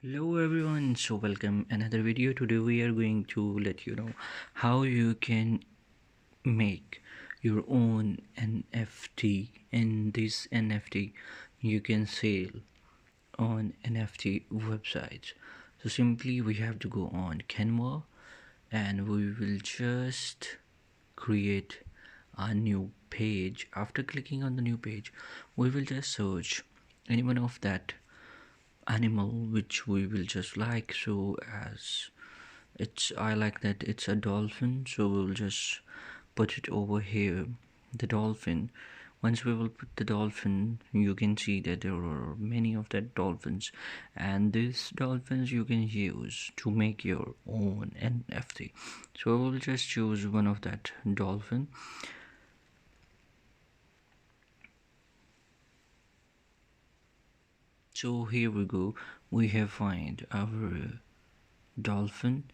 Hello everyone, so welcome another video. Today we are going to let you know how you can make your own NFT. In this NFT you can sell on NFT websites. So simply we have to go on Canva and we will just create a new page. After clicking on the new page, we will just search any one of that animal which we will just like. So as it's I like that it's a dolphin, so we'll just put it over here, the dolphin. Once we will put the dolphin, you can see that there are many of that dolphins, and these dolphins you can use to make your own NFT. So we'll just choose one of that dolphin. So here we go, we have find our dolphin,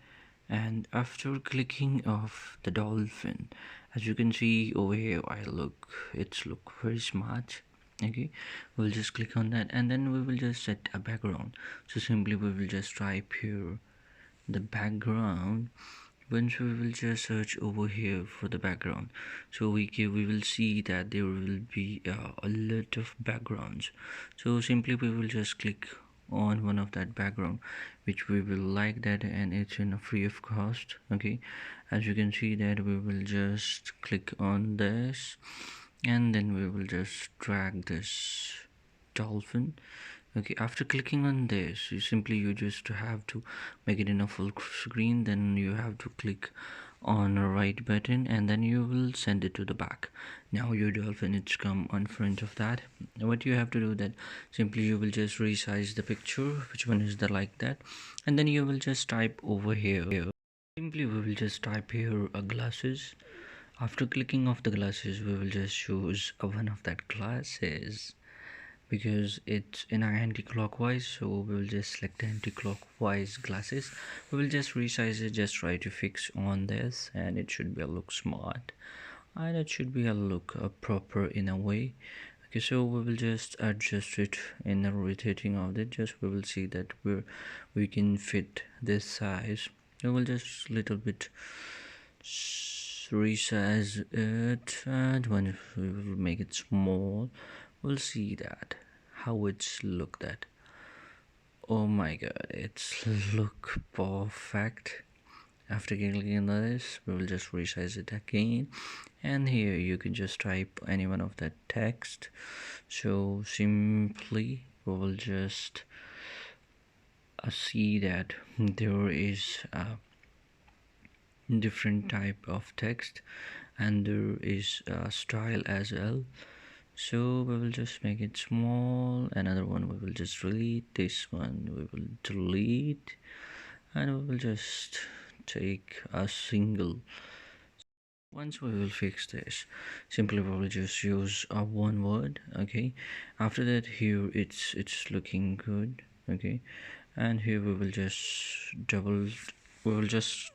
and after clicking off the dolphin, as you can see over here, it's look very smart. Okay, we'll just click on that and then we will just set a background. So simply we will just type here the background. Once we will just search over here for the background, so we will see that there will be a lot of backgrounds. So simply we will just click on one of that background which we will like that, and it's in a free of cost. Okay, as you can see that we will just click on this and then we will just drag this dolphin. Okay, after clicking on this, you just have to make it in a full screen. Then you have to click on a right button and then you will send it to the back. Now your dolphin it's come on front of that. What you have to do that simply you will just resize the picture, which one is the like that, and then you will just type over here. Simply we will just type here glasses. After clicking off the glasses, we will just choose one of that glasses because it's in our anti-clockwise, so we will just select the anti-clockwise glasses. We will just resize it, just try to fix on this, and it should be a look smart and it should be a look proper in a way. Okay, so we will just adjust it in the rotating of it. Just we will see that we can fit this size. We will just little bit resize it, and when we will make it small, we'll see that how it's looked at. Oh my god, it's look perfect. After clicking on this, we will just resize it again, and here you can just type any one of that text. So simply we will just see that there is a different type of text and there is a style as well. So we will just make it small. Another one we will just delete, this one we will delete, and we will just take a single. Once we will fix this, simply we will just use a one word. Okay, after that here it's looking good. Okay, and here we will just we will just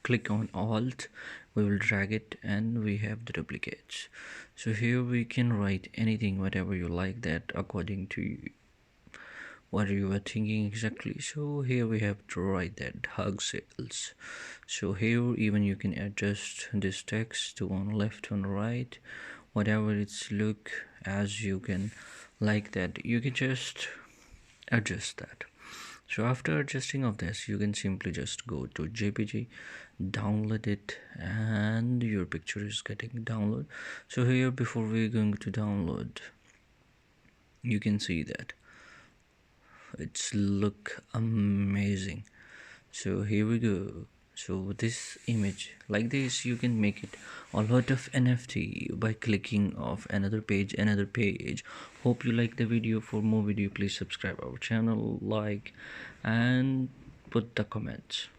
click on alt, we will drag it, and we have the duplicates. So here we can write anything whatever you like that according to you, what you were thinking exactly. So here we have to write that hug sales. So here even you can adjust this text to on left, on right, whatever it's look as you can like that, you can just adjust that. So after adjusting of this, you can simply just go to JPG, download it, and your picture is getting download. So here before we're going to download, you can see that it's look amazing. So here we go. So this image like this, you can make it a lot of NFT by clicking off another page. Hope you like the video. For more video, please subscribe our channel, like, and put the comments.